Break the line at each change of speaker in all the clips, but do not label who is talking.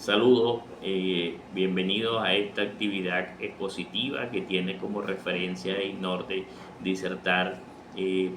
Saludos, bienvenidos a esta actividad expositiva que tiene como referencia y norte disertar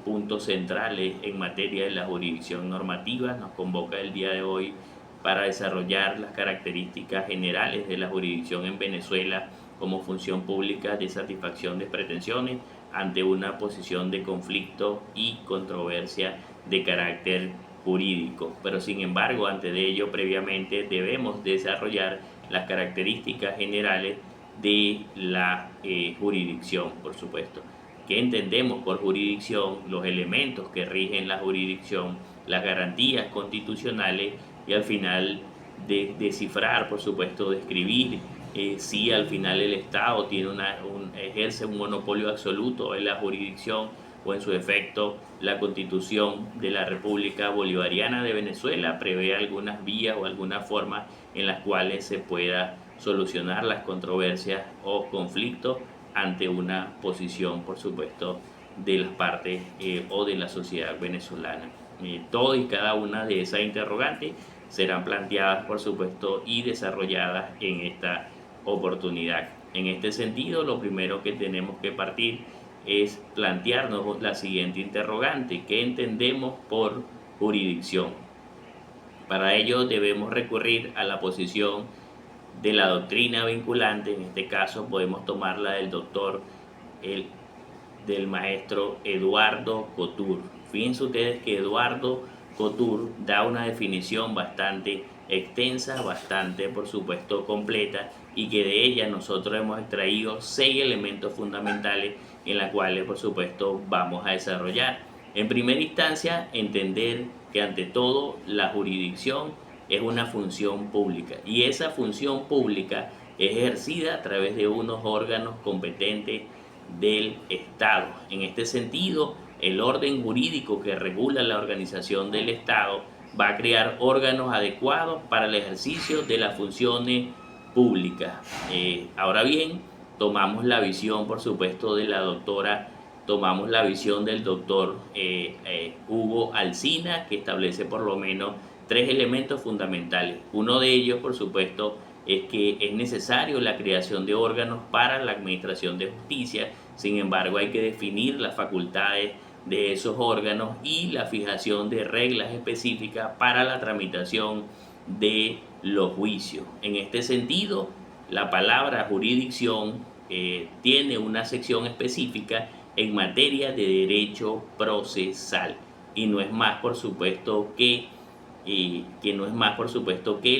puntos centrales en materia de la jurisdicción normativa. Nos convoca el día de hoy para desarrollar las características generales de la jurisdicción en Venezuela como función pública de satisfacción de pretensiones ante una posición de conflicto y controversia de carácter jurídico. Pero sin embargo, antes de ello, previamente debemos desarrollar las características generales de la jurisdicción, por supuesto. ¿Qué entendemos por jurisdicción? Los elementos que rigen la jurisdicción, las garantías constitucionales y al final descifrar, por supuesto, describir si al final el Estado tiene ejerce un monopolio absoluto en la jurisdicción o en su efecto la Constitución de la República Bolivariana de Venezuela prevé algunas vías o algunas formas en las cuales se pueda solucionar las controversias o conflictos ante una posición, por supuesto, de las partes o de la sociedad venezolana. Todas y cada una de esas interrogantes serán planteadas, por supuesto, y desarrolladas en esta oportunidad. En este sentido, lo primero que tenemos que partir es plantearnos la siguiente interrogante: ¿qué entendemos por jurisdicción? Para ello debemos recurrir a la posición de la doctrina vinculante. En este caso podemos tomarla del maestro Eduardo Couture. Fíjense ustedes que Eduardo Couture da una definición bastante extensa, bastante por supuesto completa, y que de ella nosotros hemos extraído 6 elementos fundamentales en los cuales por supuesto vamos a desarrollar. En primera instancia, entender que ante todo la jurisdicción es una función pública, y esa función pública es ejercida a través de unos órganos competentes del Estado. En este sentido, el orden jurídico que regula la organización del Estado va a crear órganos adecuados para el ejercicio de las funciones públicas. Ahora bien, tomamos la visión, por supuesto, tomamos la visión del doctor Hugo Alsina, que establece por lo menos 3 elementos fundamentales. Uno de ellos, por supuesto, es que es necesario la creación de órganos para la administración de justicia. Sin embargo, hay que definir las facultades de esos órganos y la fijación de reglas específicas para la tramitación de los juicios. En este sentido, la palabra jurisdicción tiene una sección específica en materia de derecho procesal, y no es más por supuesto que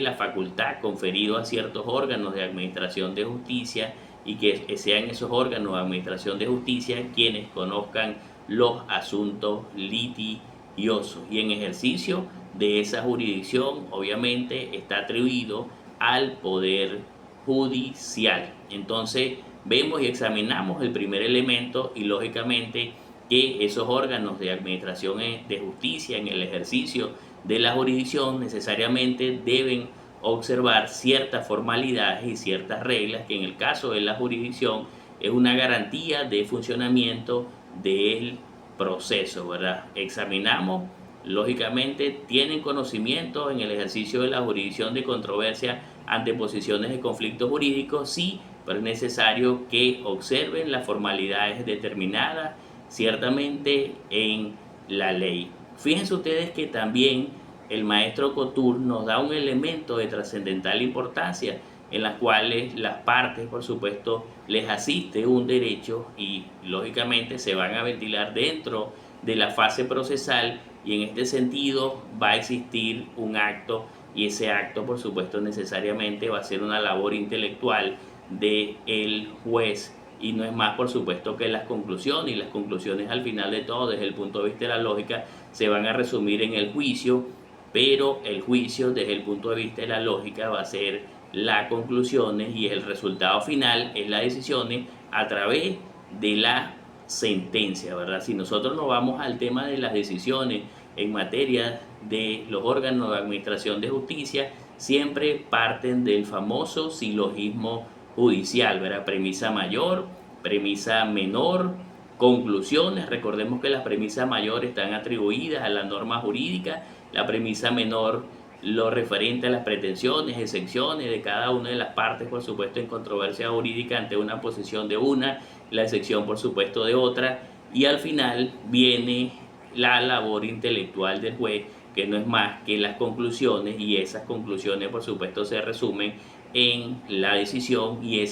la facultad conferida a ciertos órganos de administración de justicia, y que sean esos órganos de administración de justicia quienes conozcan los asuntos litigiosos, y en ejercicio de esa jurisdicción obviamente está atribuido al poder judicial. Entonces vemos y examinamos el primer elemento, y lógicamente que esos órganos de administración de justicia en el ejercicio de la jurisdicción necesariamente deben observar ciertas formalidades y ciertas reglas que en el caso de la jurisdicción es una garantía de funcionamiento del proceso, ¿verdad? Examinamos, lógicamente, tienen conocimiento en el ejercicio de la jurisdicción de controversia ante posiciones de conflictos jurídicos, sí, pero es necesario que observen las formalidades determinadas ciertamente en la ley. Fíjense ustedes que también el maestro Couture nos da un elemento de trascendental importancia, en las cuales las partes, por supuesto, les asiste un derecho y lógicamente se van a ventilar dentro de la fase procesal, y en este sentido va a existir un acto, y ese acto por supuesto necesariamente va a ser una labor intelectual del juez, y no es más por supuesto que las conclusiones, y las conclusiones al final de todo desde el punto de vista de la lógica se van a resumir en el juicio, pero el juicio desde el punto de vista de la lógica va a ser las conclusiones, y el resultado final es las decisiones a través de la sentencia, ¿verdad? Si nosotros nos vamos al tema de las decisiones en materia de los órganos de administración de justicia, siempre parten del famoso silogismo judicial, ¿verdad? Premisa mayor, premisa menor, conclusiones. Recordemos que las premisas mayores están atribuidas a la norma jurídica, la premisa menor lo referente a las pretensiones, excepciones de cada una de las partes, por supuesto, en controversia jurídica ante una posición de una, la excepción, por supuesto, de otra, y al final viene la labor intelectual del juez, que no es más que las conclusiones, y esas conclusiones, por supuesto, se resumen en la decisión, y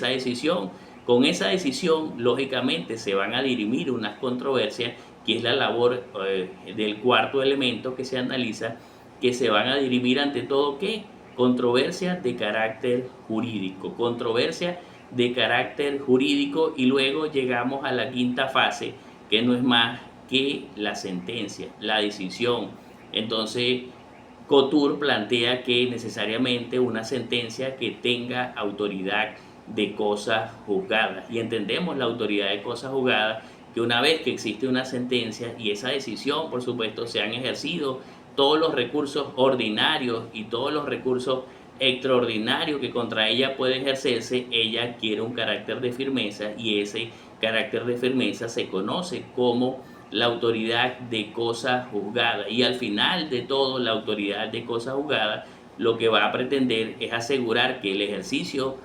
con esa decisión, lógicamente, se van a dirimir unas controversias, que es la labor del cuarto elemento que se analiza, que se van a dirimir ante todo ¿qué? Controversias de carácter jurídico, y luego llegamos a la quinta fase, que no es más que la sentencia, la decisión. Entonces, Couture plantea que necesariamente una sentencia que tenga autoridad de cosas juzgadas, y entendemos la autoridad de cosas juzgadas que una vez que existe una sentencia y esa decisión, por supuesto, se han ejercido todos los recursos ordinarios y todos los recursos extraordinarios que contra ella puede ejercerse, ella adquiere un carácter de firmeza, y ese carácter de firmeza se conoce como la autoridad de cosa juzgada. Y al final de todo, la autoridad de cosa juzgada lo que va a pretender es asegurar que el ejercicio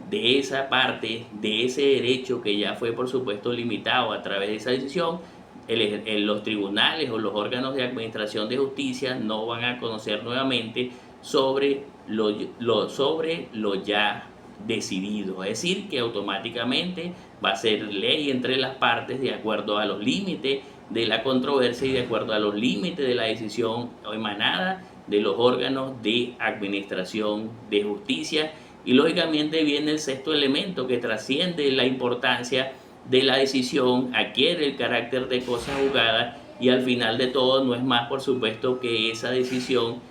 de esa parte, de ese derecho que ya fue, por supuesto, limitado a través de esa decisión, los tribunales o los órganos de administración de justicia no van a conocer nuevamente sobre lo ya decidido. Es decir, que automáticamente va a ser ley entre las partes de acuerdo a los límites de la controversia y de acuerdo a los límites de la decisión emanada de los órganos de administración de justicia. Y lógicamente viene el sexto elemento, que trasciende la importancia de la decisión, adquiere el carácter de cosa juzgada, y al final de todo no es más, por supuesto, que esa decisión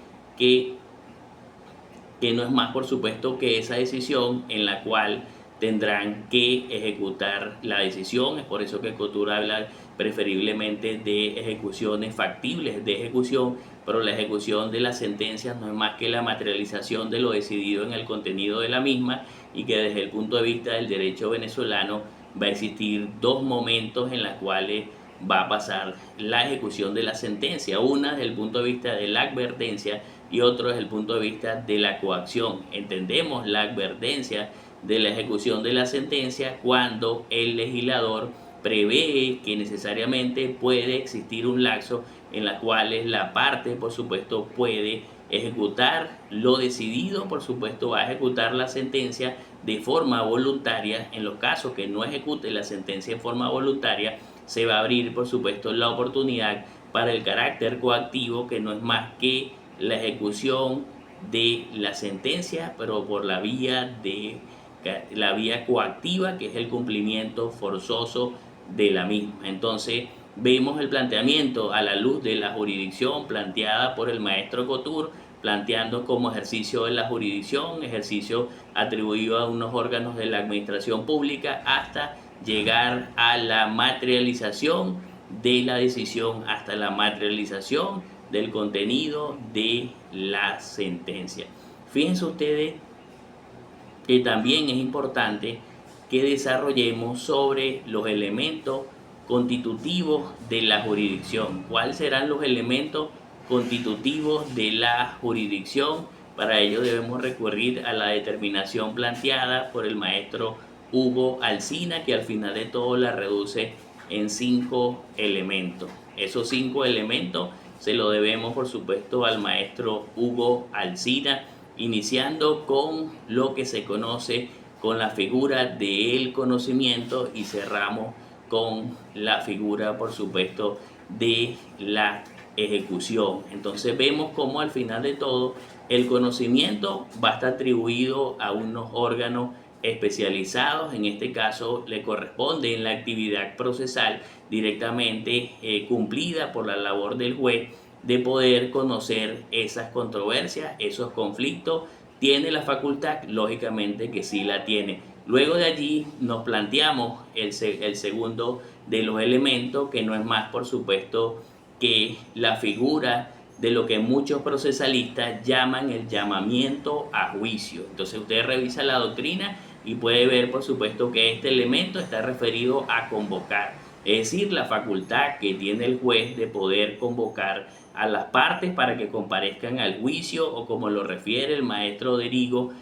en la cual tendrán que ejecutar la decisión. Es por eso que Couture habla preferiblemente de ejecuciones factibles de ejecución, pero la ejecución de las sentencias no es más que la materialización de lo decidido en el contenido de la misma, y que desde el punto de vista del derecho venezolano va a existir dos momentos en los cuales va a pasar la ejecución de la sentencia, una desde el punto de vista de la advertencia y otro desde el punto de vista de la coacción. Entendemos la advertencia de la ejecución de la sentencia cuando el legislador prevé que necesariamente puede existir un lapso en la cual la parte, por supuesto, puede ejecutar lo decidido, por supuesto, va a ejecutar la sentencia de forma voluntaria. En los casos que no ejecute la sentencia en forma voluntaria, se va a abrir, por supuesto, la oportunidad para el carácter coactivo, que no es más que la ejecución de la sentencia, pero por la vía coactiva, que es el cumplimiento forzoso de la misma. Entonces, vemos el planteamiento a la luz de la jurisdicción planteada por el maestro Couture, planteando como ejercicio de la jurisdicción, ejercicio atribuido a unos órganos de la administración pública, hasta llegar a la materialización de la decisión, hasta la materialización del contenido de la sentencia. Fíjense ustedes que también es importante que desarrollemos sobre los elementos constitutivos de la jurisdicción. ¿Cuáles serán los elementos constitutivos de la jurisdicción? Para ello debemos recurrir a la determinación planteada por el maestro Hugo Alsina, que al final de todo la reduce en 5 elementos. Esos 5 elementos se lo debemos, por supuesto, al maestro Hugo Alsina, iniciando con lo que se conoce con la figura del conocimiento, y cerramos con la figura, por supuesto, de la ejecución. Entonces vemos cómo al final de todo el conocimiento va a estar atribuido a unos órganos especializados. En este caso le corresponde en la actividad procesal directamente cumplida por la labor del juez, de poder conocer esas controversias, esos conflictos. ¿Tiene la facultad? Lógicamente que sí la tiene. Luego de allí nos planteamos el segundo de los elementos, que no es más, por supuesto, que la figura de lo que muchos procesalistas llaman el llamamiento a juicio. Entonces usted revisa la doctrina y puede ver, por supuesto, que este elemento está referido a convocar. es decir, la facultad que tiene el juez de poder convocar a las partes para que comparezcan al juicio, o como lo refiere el maestro Derigo,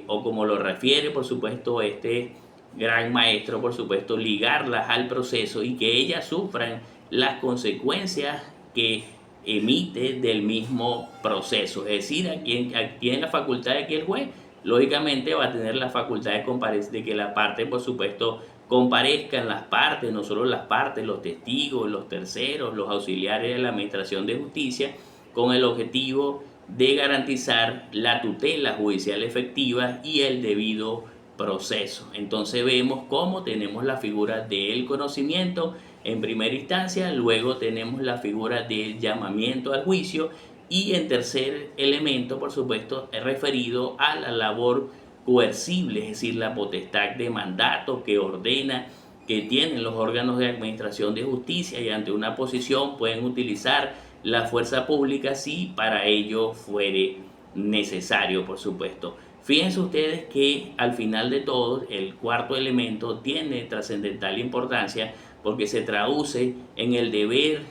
o como lo refiere, por supuesto, este gran maestro, por supuesto, ligarlas al proceso y que ellas sufran las consecuencias que emite del mismo proceso. Es decir, a quien tiene la facultad de que el juez, lógicamente va a tener la facultad de que la parte, por supuesto, comparezcan las partes, no solo las partes, los testigos, los terceros, los auxiliares de la Administración de Justicia, con el objetivo de garantizar la tutela judicial efectiva y el debido proceso. Entonces vemos cómo tenemos la figura del conocimiento en primera instancia, luego tenemos la figura del llamamiento al juicio y en tercer elemento, por supuesto, es referido a la labor coercible, es decir, la potestad de mandato que ordena, que tienen los órganos de administración de justicia, y ante una posición pueden utilizar la fuerza pública si para ello fuere necesario, por supuesto. Fíjense ustedes que al final de todo el cuarto elemento tiene trascendental importancia porque se traduce en el deber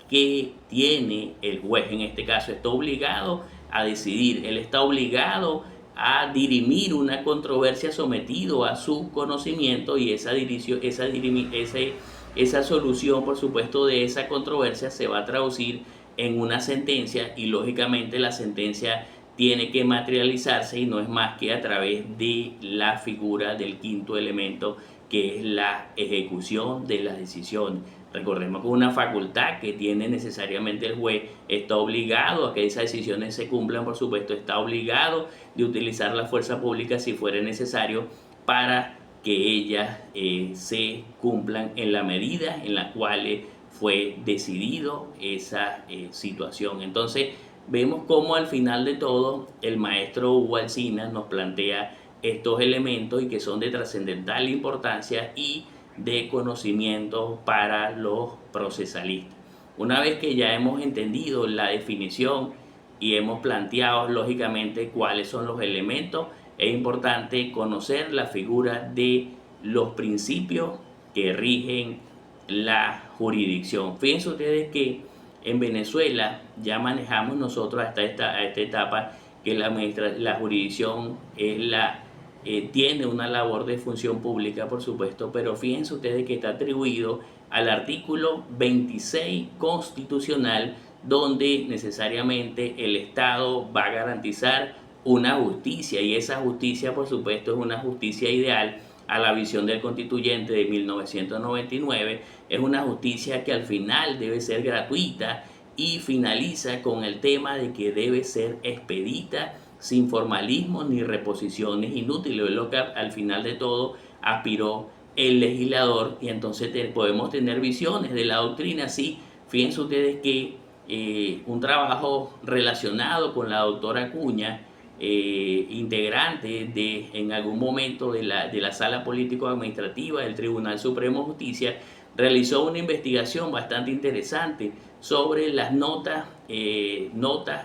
que tiene el juez. En este caso está obligado a decidir, él está obligado a dirimir una controversia sometido a su conocimiento, y esa solución, por supuesto, de esa controversia se va a traducir en una sentencia, y lógicamente la sentencia tiene que materializarse y no es más que a través de la figura del quinto elemento, que es la ejecución de las decisiones. Recordemos que una facultad que tiene necesariamente el juez está obligado a que esas decisiones se cumplan, por supuesto, está obligado de utilizar la fuerza pública si fuera necesario para que ellas se cumplan en la medida en la cual fue decidido esa situación. Entonces vemos cómo al final de todo el maestro Hugo Alsina nos plantea estos elementos y que son de trascendental importancia y de conocimiento para los procesalistas. Una vez que ya hemos entendido la definición y hemos planteado lógicamente cuáles son los elementos, es importante conocer la figura de los principios que rigen la jurisdicción. Fíjense ustedes que en Venezuela ya manejamos nosotros hasta esta etapa que la jurisdicción es tiene una labor de función pública, por supuesto, pero fíjense ustedes que está atribuido al artículo 26 constitucional, donde necesariamente el Estado va a garantizar una justicia, y esa justicia, por supuesto, es una justicia ideal a la visión del constituyente de 1999, es una justicia que al final debe ser gratuita y finaliza con el tema de que debe ser expedita, sin formalismo ni reposiciones inútiles. Es lo que al final de todo aspiró el legislador, y entonces podemos tener visiones de la doctrina. Sí, fíjense ustedes que un trabajo relacionado con la doctora Acuña, integrante en algún momento de la Sala Político-Administrativa del Tribunal Supremo de Justicia, realizó una investigación bastante interesante sobre las notas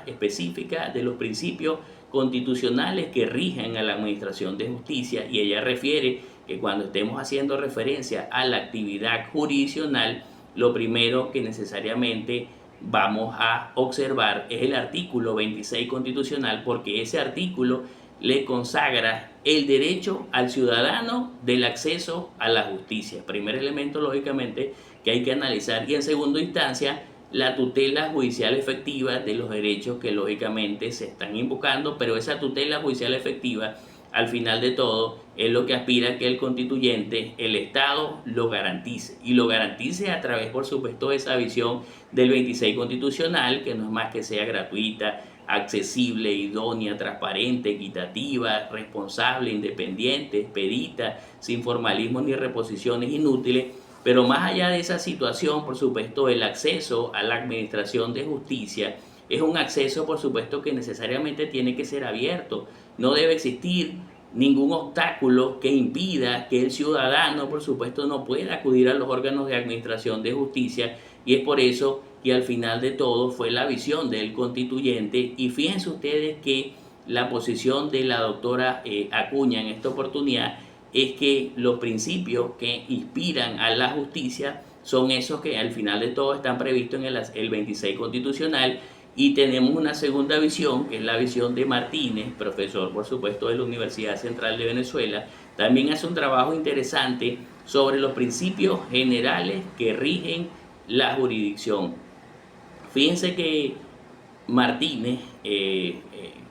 específicas de los principios constitucionales que rigen a la Administración de Justicia, y ella refiere que cuando estemos haciendo referencia a la actividad jurisdiccional, lo primero que necesariamente vamos a observar es el artículo 26 constitucional, porque ese artículo le consagra el derecho al ciudadano del acceso a la justicia. Primer elemento, lógicamente, que hay que analizar, y en segunda instancia, la tutela judicial efectiva de los derechos que lógicamente se están invocando, pero esa tutela judicial efectiva, al final de todo, es lo que aspira a que el constituyente, el Estado, lo garantice, y lo garantice a través, por supuesto, de esa visión del 26 constitucional, que no es más que sea gratuita, accesible, idónea, transparente, equitativa, responsable, independiente, expedita, sin formalismo ni reposiciones inútiles. Pero más allá de esa situación, por supuesto, el acceso a la administración de justicia es un acceso, por supuesto, que necesariamente tiene que ser abierto. No debe existir ningún obstáculo que impida que el ciudadano, por supuesto, no pueda acudir a los órganos de administración de justicia, y es por eso que al final de todo fue la visión del constituyente. Y fíjense ustedes que la posición de la doctora Acuña en esta oportunidad es que los principios que inspiran a la justicia son esos que al final de todo están previstos en el 26 constitucional. Y tenemos una segunda visión, que es la visión de Martínez, profesor por supuesto de la Universidad Central de Venezuela. También hace un trabajo interesante sobre los principios generales que rigen la jurisdicción. Fíjense que Martínez,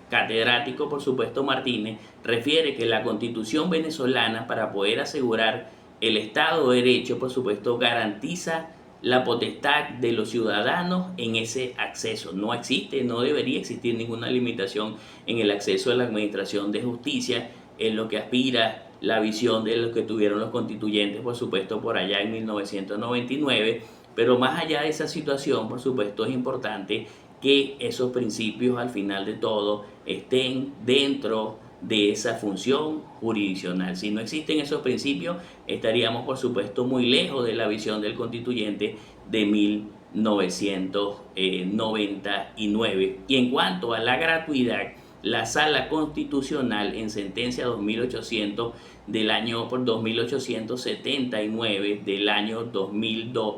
catedrático por supuesto Martínez, refiere que la constitución venezolana, para poder asegurar el Estado de Derecho, por supuesto, garantiza la potestad de los ciudadanos en ese acceso. No existe, no debería existir ninguna limitación en el acceso a la administración de justicia, en lo que aspira la visión de lo que tuvieron los constituyentes, por supuesto, por allá en 1999. Pero más allá de esa situación, por supuesto, es importante que esos principios al final de todo estén dentro de esa función jurisdiccional. Si no existen esos principios, estaríamos por supuesto muy lejos de la visión del constituyente de 1999. Y en cuanto a la gratuidad, la Sala Constitucional en sentencia 2800 del año 2879 del año 2002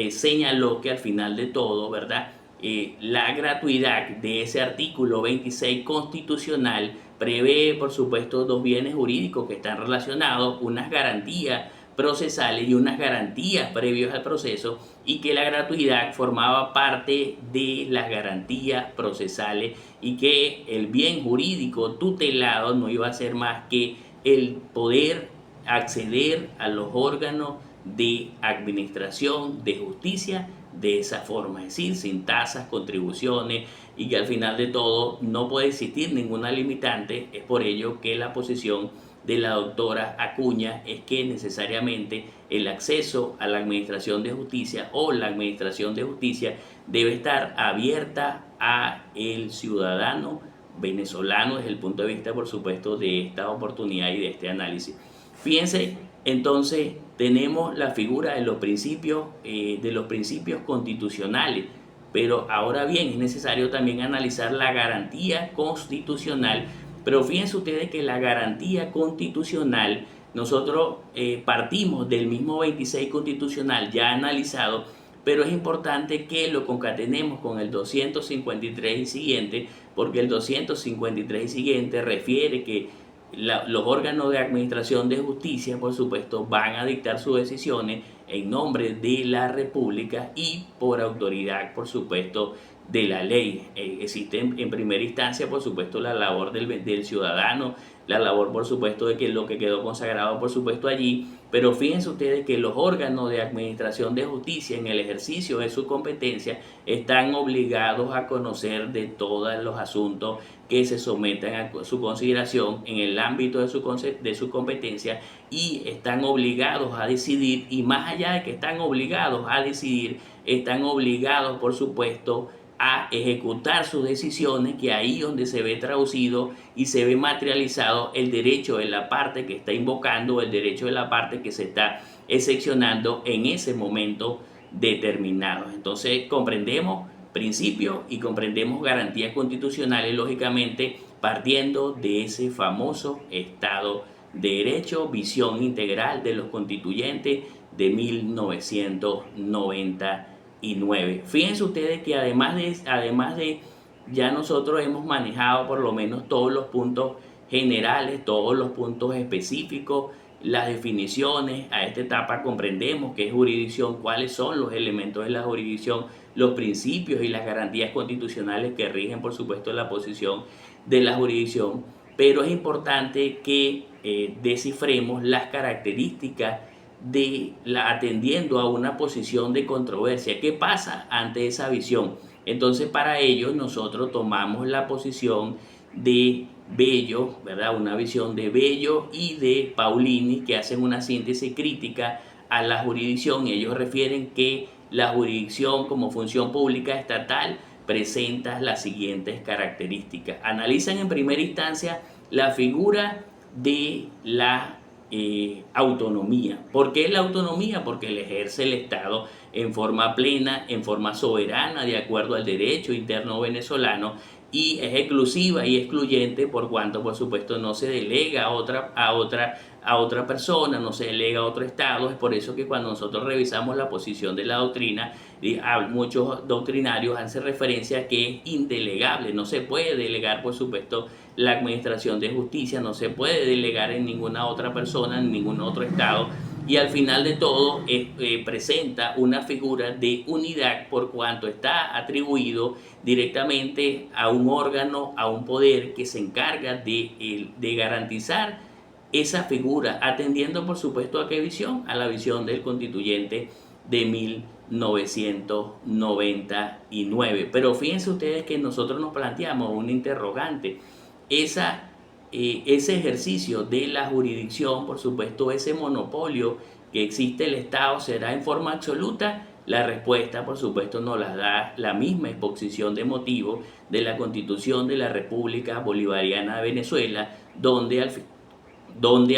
señaló que al final de todo, ¿verdad? La gratuidad de ese artículo 26 constitucional prevé, por supuesto, dos bienes jurídicos que están relacionados, unas garantías procesales y unas garantías previos al proceso, y que la gratuidad formaba parte de las garantías procesales y que el bien jurídico tutelado no iba a ser más que el poder acceder a los órganos de administración de justicia de esa forma, es decir, sin tasas, contribuciones, y que al final de todo no puede existir ninguna limitante. Es por ello que la posición de la doctora Acuña es que necesariamente el acceso a la administración de justicia o la administración de justicia debe estar abierta a el ciudadano venezolano desde el punto de vista, por supuesto, de esta oportunidad y de este análisis. Fíjense, entonces tenemos la figura de los principios constitucionales, pero ahora bien es necesario también analizar la garantía constitucional. Pero fíjense ustedes que la garantía constitucional, nosotros partimos del mismo 26 constitucional ya analizado, pero es importante que lo concatenemos con el 253 y siguiente, porque el 253 y siguiente refiere que los órganos de administración de justicia, por supuesto, van a dictar sus decisiones en nombre de la República y por autoridad, por supuesto, de la ley. Existe en primera instancia, por supuesto, la labor del ciudadano, la labor, por supuesto, de que lo que quedó consagrado, por supuesto, allí. Pero fíjense ustedes que los órganos de administración de justicia, en el ejercicio de su competencia, están obligados a conocer de todos los asuntos que se sometan a su consideración en el ámbito de su competencia, y están obligados a decidir, y más allá de que están obligados a decidir, están obligados, por supuesto, a ejecutar sus decisiones, que ahí donde se ve traducido y se ve materializado el derecho de la parte que está invocando, el derecho de la parte que se está excepcionando en ese momento determinado. Entonces comprendemos principios y comprendemos garantías constitucionales, lógicamente partiendo de ese famoso Estado de Derecho, visión integral de los constituyentes de 1999. Fíjense ustedes que además de ya nosotros hemos manejado por lo menos todos los puntos generales, todos los puntos específicos, las definiciones. A esta etapa comprendemos qué es jurisdicción, cuáles son los elementos de la jurisdicción, los principios y las garantías constitucionales que rigen, por supuesto, la posición de la jurisdicción. Pero es importante que descifremos las características atendiendo a una posición de controversia. ¿Qué pasa ante esa visión? Entonces, para ello nosotros tomamos la posición de Bello, ¿verdad? Una visión de Bello y de Paulini, que hacen una síntesis crítica a la jurisdicción, y ellos refieren que la jurisdicción como función pública estatal presenta las siguientes características. Analizan en primera instancia la figura de la autonomía. ¿Por qué la autonomía? Porque la ejerce el Estado en forma plena, en forma soberana, de acuerdo al derecho interno venezolano, y es exclusiva y excluyente por cuanto, por supuesto, no se delega a a otra persona, no se delega a otro estado. Es por eso que cuando nosotros revisamos la posición de la doctrina, muchos doctrinarios hacen referencia a que es indelegable, no se puede delegar, por supuesto, la administración de justicia, no se puede delegar en ninguna otra persona, en ningún otro estado, y al final de todo presenta una figura de unidad por cuanto está atribuido directamente a un órgano, a un poder que se encarga de garantizar esa figura, atendiendo por supuesto a qué visión, a la visión del constituyente de 1999. Pero fíjense ustedes que nosotros nos planteamos un interrogante. Ese ejercicio de la jurisdicción, por supuesto, ese monopolio que existe el Estado, ¿será en forma absoluta? La respuesta, por supuesto, nos la da la misma exposición de motivos de la Constitución de la República Bolivariana de Venezuela, donde al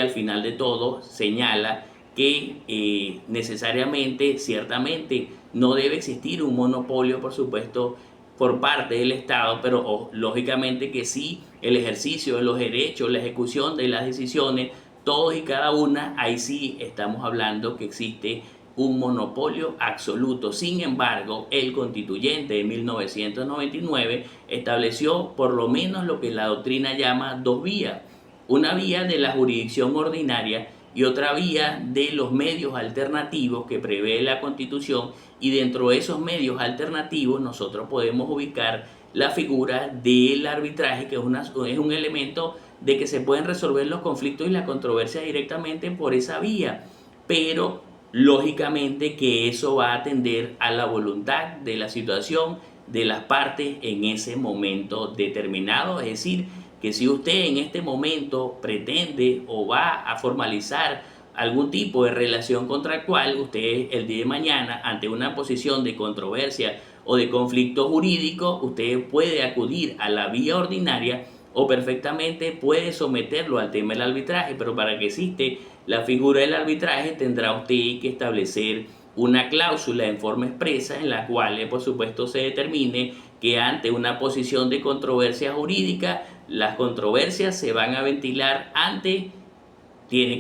final de todo señala que necesariamente, ciertamente, no debe existir un monopolio, por supuesto, por parte del Estado, pero lógicamente que sí, el ejercicio de los derechos, la ejecución de las decisiones, todos y cada una, ahí sí estamos hablando que existe un monopolio absoluto. Sin embargo, el constituyente de 1999 estableció por lo menos lo que la doctrina llama dos vías: una vía de la jurisdicción ordinaria y otra vía de los medios alternativos que prevé la Constitución, y dentro de esos medios alternativos nosotros podemos ubicar la figura del arbitraje, que es un elemento de que se pueden resolver los conflictos y las controversias directamente por esa vía, pero lógicamente que eso va a atender a la voluntad de la situación de las partes en ese momento determinado. Es decir, que si usted en este momento pretende o va a formalizar algún tipo de relación contractual, usted el día de mañana, ante una posición de controversia o de conflicto jurídico, usted puede acudir a la vía ordinaria o perfectamente puede someterlo al tema del arbitraje. Pero para que existe la figura del arbitraje tendrá usted que establecer una cláusula en forma expresa en la cual, por supuesto, se determine que ante una posición de controversia jurídica, las controversias se van a ventilar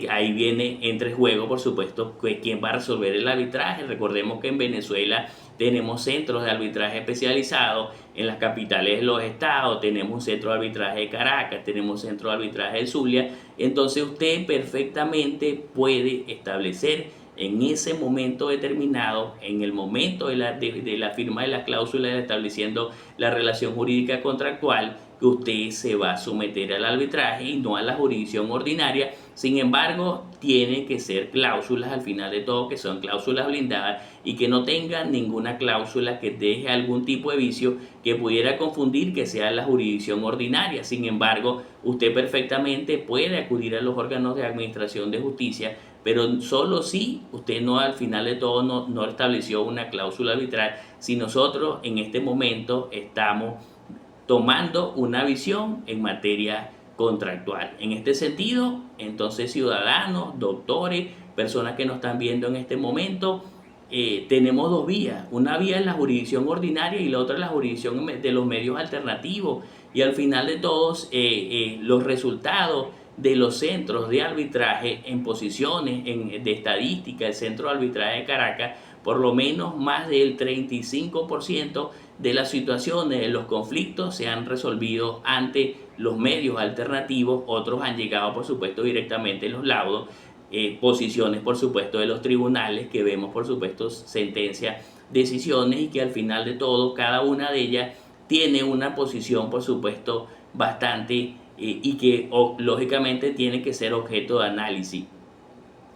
ahí viene entre juego, por supuesto, quién va a resolver el arbitraje. Recordemos que en Venezuela tenemos centros de arbitraje especializados en las capitales de los estados, tenemos un centro de arbitraje de Caracas, tenemos un centro de arbitraje de Zulia. Entonces usted perfectamente puede establecer en ese momento determinado, en el momento de la firma de la cláusula estableciendo la relación jurídica contractual, que usted se va a someter al arbitraje y no a la jurisdicción ordinaria. Sin embargo, tiene que ser cláusulas al final de todo, que son cláusulas blindadas y que no tengan ninguna cláusula que deje algún tipo de vicio que pudiera confundir que sea la jurisdicción ordinaria. Sin embargo, usted perfectamente puede acudir a los órganos de administración de justicia, pero solo si usted no, al final de todo, no estableció una cláusula arbitral, si nosotros en este momento estamos tomando una visión en materia contractual. En este sentido, entonces, ciudadanos, doctores, personas que nos están viendo en este momento, tenemos dos vías. Una vía es la jurisdicción ordinaria y la otra es la jurisdicción de los medios alternativos. Y al final de todos, los resultados de los centros de arbitraje en posiciones de estadística, el centro de arbitraje de Caracas, por lo menos más del 35% de las situaciones, de los conflictos, se han resolvido ante los medios alternativos. Otros han llegado, por supuesto, directamente en los laudos, posiciones, por supuesto, de los tribunales, que vemos, por supuesto, sentencias, decisiones, y que al final de todo, cada una de ellas tiene una posición, por supuesto, bastante y que lógicamente tiene que ser objeto de análisis.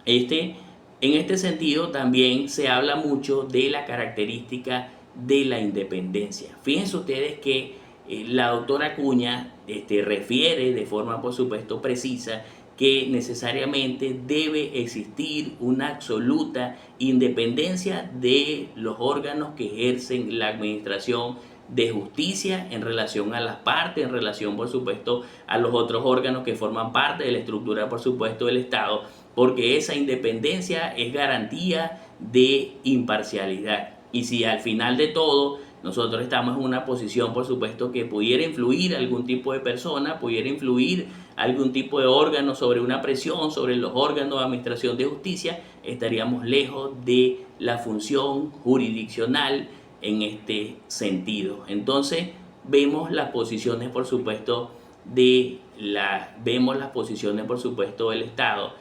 En este sentido también se habla mucho de la característica de la independencia. Fíjense ustedes que la doctora Acuña refiere de forma, por supuesto, precisa que necesariamente debe existir una absoluta independencia de los órganos que ejercen la administración de justicia en relación a las partes, en relación, por supuesto, a los otros órganos que forman parte de la estructura, por supuesto, del Estado, porque esa independencia es garantía de imparcialidad. Y si al final de todo nosotros estamos en una posición, por supuesto, que pudiera influir algún tipo de persona, pudiera influir algún tipo de órgano sobre una presión sobre los órganos de administración de justicia, estaríamos lejos de la función jurisdiccional en este sentido. Entonces, vemos las posiciones, por supuesto, vemos las posiciones, por supuesto, del Estado.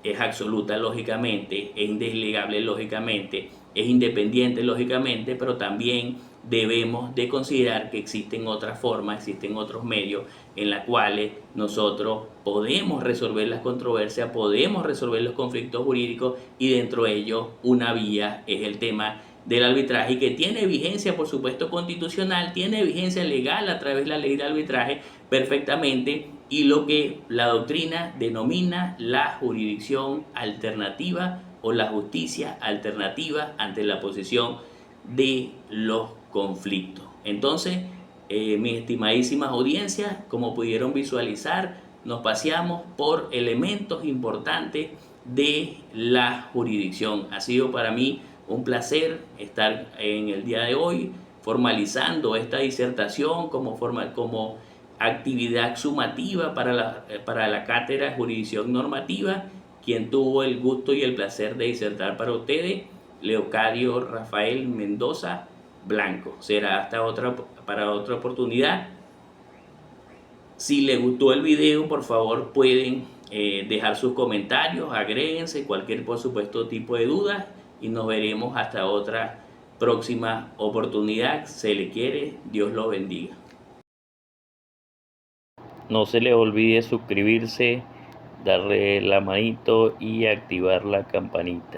Es absoluta, lógicamente, es indesligable, lógicamente, es independiente, lógicamente, pero también debemos de considerar que existen otras formas, existen otros medios en los cuales nosotros podemos resolver las controversias, podemos resolver los conflictos jurídicos, y dentro de ellos una vía es el tema del arbitraje, que tiene vigencia, por supuesto, constitucional, tiene vigencia legal a través de la ley de arbitraje perfectamente, y lo que la doctrina denomina la jurisdicción alternativa o la justicia alternativa ante la posición de los conflictos. Entonces, mis estimadísimas audiencias, como pudieron visualizar, nos paseamos por elementos importantes de la jurisdicción. Ha sido para mí un placer estar en el día de hoy formalizando esta disertación como actividad sumativa para la cátedra de jurisdicción normativa. Quien tuvo el gusto y el placer de disertar para ustedes, Leocadio Rafael Mendoza Blanco. Será para otra oportunidad. Si les gustó el video, por favor pueden dejar sus comentarios, agréguense cualquier, por supuesto, tipo de dudas, y nos veremos hasta otra próxima oportunidad. Se le quiere, Dios lo bendiga. No se les olvide suscribirse, darle la manito y activar la campanita.